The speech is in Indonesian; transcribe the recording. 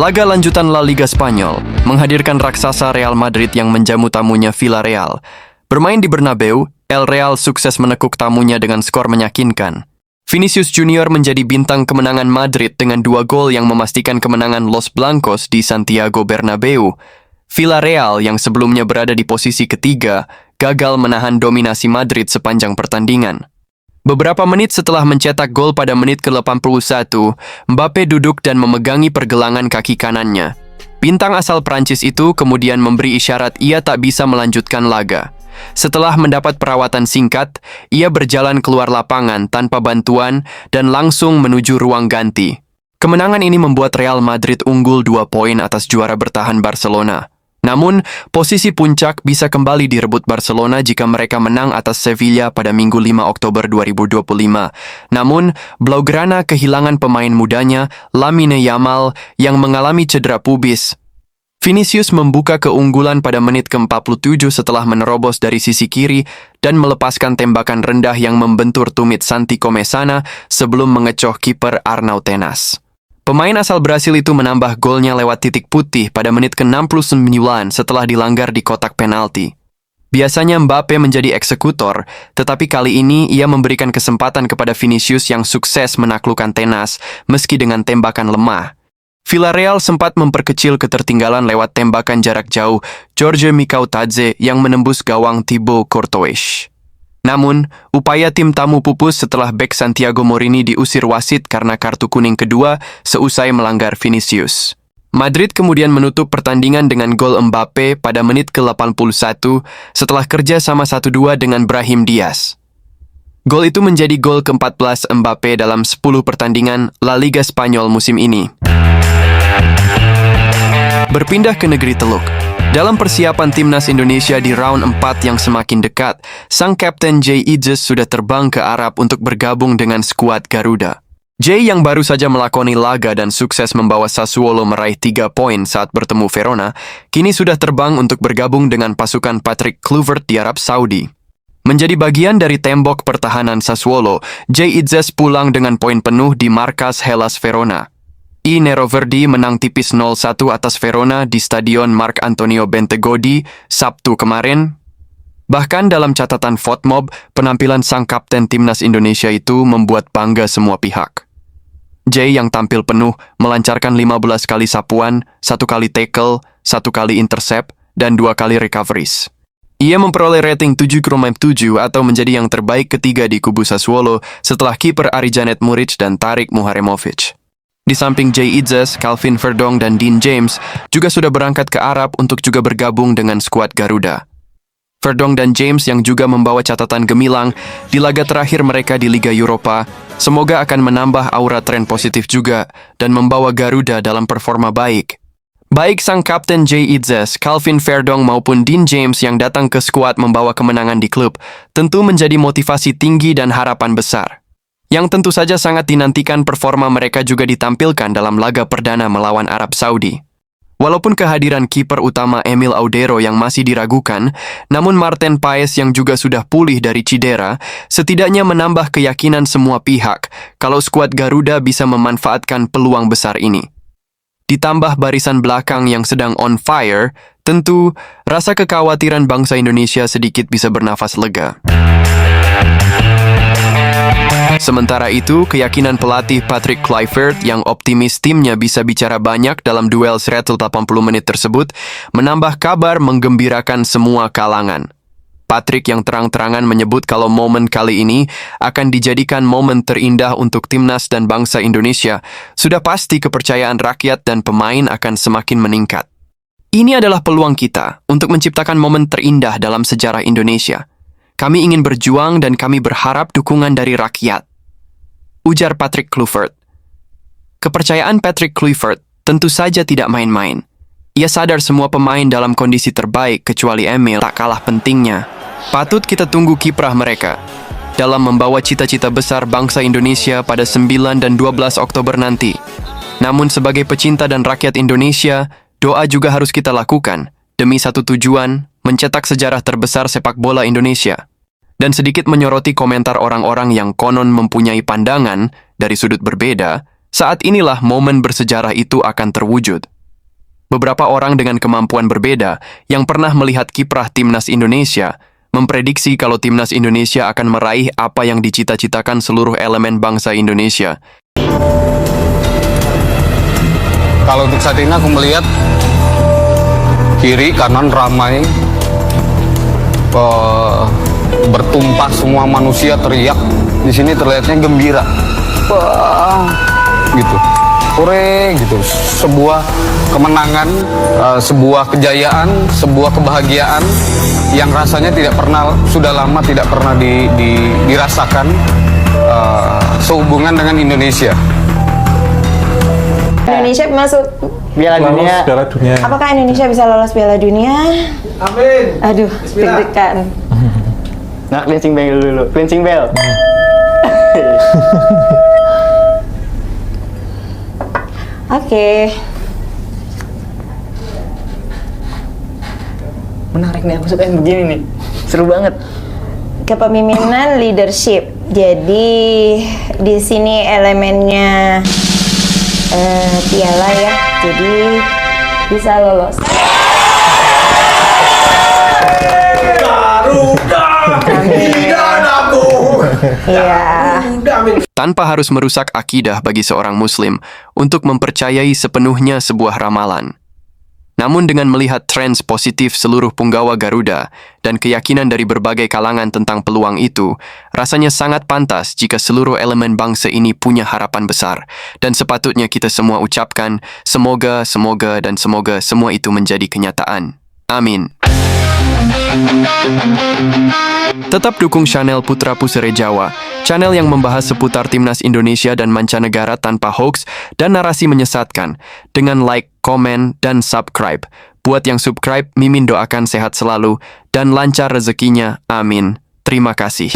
Laga lanjutan La Liga Spanyol menghadirkan raksasa Real Madrid yang menjamu tamunya Villarreal. Bermain di Bernabeu, El Real sukses menekuk tamunya dengan skor meyakinkan. Vinicius Junior menjadi bintang kemenangan Madrid dengan 2 gol yang memastikan kemenangan Los Blancos di Santiago Bernabeu. Villarreal yang sebelumnya berada di posisi ketiga gagal menahan dominasi Madrid sepanjang pertandingan. Beberapa menit setelah mencetak gol pada menit ke-81, Mbappe duduk dan memegangi pergelangan kaki kanannya. Bintang asal Prancis itu kemudian memberi isyarat ia tak bisa melanjutkan laga. Setelah mendapat perawatan singkat, ia berjalan keluar lapangan tanpa bantuan dan langsung menuju ruang ganti. Kemenangan ini membuat Real Madrid unggul 2 poin atas juara bertahan Barcelona. Namun, posisi puncak bisa kembali direbut Barcelona jika mereka menang atas Sevilla pada Minggu 5 Oktober 2025. Namun, Blaugrana kehilangan pemain mudanya, Lamine Yamal, yang mengalami cedera pubis. Vinicius membuka keunggulan pada menit ke-47 setelah menerobos dari sisi kiri dan melepaskan tembakan rendah yang membentur tumit Santi Comesana sebelum mengecoh kiper Arnau Tenas. Pemain asal Brasil itu menambah golnya lewat titik putih pada menit ke-69 setelah dilanggar di kotak penalti. Biasanya Mbappe menjadi eksekutor, tetapi kali ini ia memberikan kesempatan kepada Vinicius yang sukses menaklukkan Tenas meski dengan tembakan lemah. Villarreal sempat memperkecil ketertinggalan lewat tembakan jarak jauh George Mikautadze yang menembus gawang Thibaut Courtois. Namun, upaya tim tamu pupus setelah bek Santiago Morini diusir wasit karena kartu kuning kedua seusai melanggar Vinicius. Madrid kemudian menutup pertandingan dengan gol Mbappe pada menit ke-81 setelah kerja sama 1-2 dengan Brahim Diaz. Gol itu menjadi gol ke-14 Mbappe dalam 10 pertandingan La Liga Spanyol musim ini. Berpindah ke negeri Teluk. Dalam persiapan timnas Indonesia di round 4 yang semakin dekat, sang kapten Jay Idzes sudah terbang ke Arab untuk bergabung dengan skuad Garuda. Jay yang baru saja melakoni laga dan sukses membawa Sassuolo meraih 3 poin saat bertemu Verona, kini sudah terbang untuk bergabung dengan pasukan Patrick Kluivert di Arab Saudi. Menjadi bagian dari tembok pertahanan Sassuolo, Jay Idzes pulang dengan poin penuh di markas Hellas Verona. I Neroverdi menang tipis 0-1 atas Verona di Stadion Marc Antonio Bentegodi Sabtu kemarin. Bahkan dalam catatan FOTMOB, penampilan sang kapten timnas Indonesia itu membuat bangga semua pihak. Jay yang tampil penuh melancarkan 15 kali sapuan, 1 kali tackle, 1 kali intercept, dan 2 kali recoveries. Ia memperoleh rating 7,7 atau menjadi yang terbaik ketiga di kubu Sassuolo setelah kiper Arijanet Muric dan Tarik Muharemovic. Di samping Jay Idzes, Calvin Verdong dan Dean James juga sudah berangkat ke Arab untuk juga bergabung dengan skuad Garuda. Verdong dan James yang juga membawa catatan gemilang di laga terakhir mereka di Liga Eropa, semoga akan menambah aura tren positif juga dan membawa Garuda dalam performa baik. Baik sang kapten Jay Idzes, Calvin Verdong maupun Dean James yang datang ke skuad membawa kemenangan di klub, tentu menjadi motivasi tinggi dan harapan besar. Yang tentu saja sangat dinantikan performa mereka juga ditampilkan dalam laga perdana melawan Arab Saudi. Walaupun kehadiran kiper utama Emil Audero yang masih diragukan, namun Marten Paes yang juga sudah pulih dari cedera, setidaknya menambah keyakinan semua pihak kalau skuad Garuda bisa memanfaatkan peluang besar ini. Ditambah barisan belakang yang sedang on fire, tentu rasa kekhawatiran bangsa Indonesia sedikit bisa bernafas lega. Sementara itu, keyakinan pelatih Patrick Kluivert yang optimis timnya bisa bicara banyak dalam duel 180 menit tersebut, menambah kabar menggembirakan semua kalangan. Patrick yang terang-terangan menyebut kalau momen kali ini akan dijadikan momen terindah untuk timnas dan bangsa Indonesia. Sudah pasti kepercayaan rakyat dan pemain akan semakin meningkat. Ini adalah peluang kita untuk menciptakan momen terindah dalam sejarah Indonesia. Kami ingin berjuang dan kami berharap dukungan dari rakyat, ujar Patrick Kluivert. Kepercayaan Patrick Kluivert tentu saja tidak main-main. Ia sadar semua pemain dalam kondisi terbaik kecuali Emil, tak kalah pentingnya. Patut kita tunggu kiprah mereka dalam membawa cita-cita besar bangsa Indonesia pada 9 dan 12 Oktober nanti. Namun sebagai pecinta dan rakyat Indonesia, doa juga harus kita lakukan demi satu tujuan, mencetak sejarah terbesar sepak bola Indonesia. Dan sedikit menyoroti komentar orang-orang yang konon mempunyai pandangan dari sudut berbeda, Saat inilah momen bersejarah itu akan terwujud. Beberapa orang dengan kemampuan berbeda yang pernah melihat kiprah timnas Indonesia memprediksi kalau timnas Indonesia akan meraih apa yang dicita-citakan seluruh elemen bangsa Indonesia. Kalau untuk saat ini aku melihat kiri kanan ramai, bertumpah semua manusia teriak. Di sini terlihatnya gembira, wah, gitu, hore, gitu. Sebuah kemenangan, sebuah kejayaan, sebuah kebahagiaan yang rasanya sudah lama tidak pernah dirasakan sehubungan dengan Indonesia. Indonesia masuk Piala Dunia. Apakah Indonesia bisa lolos Piala Dunia? Amin. Aduh, deg-degan. Nah, cleansing bell dulu. Cleansing bell. Oke. Menarik nih, aku suka yang begini nih. Seru banget. Kepemimpinan leadership. Jadi di sini elemennya piala ya. Jadi bisa lolos. Iya. Tanpa harus merusak akidah bagi seorang Muslim untuk mempercayai sepenuhnya sebuah ramalan. Namun dengan melihat tren positif seluruh punggawa Garuda dan keyakinan dari berbagai kalangan tentang peluang itu, rasanya sangat pantas jika seluruh elemen bangsa ini punya harapan besar. Dan sepatutnya kita semua ucapkan, semoga semua itu menjadi kenyataan. Amin. Tetap dukung channel Putra Pusere Jawa, channel yang membahas seputar timnas Indonesia dan mancanegara tanpa hoax dan narasi menyesatkan, dengan like, komen, dan subscribe. Buat yang subscribe, Mimin doakan sehat selalu dan lancar rezekinya. Amin. Terima kasih.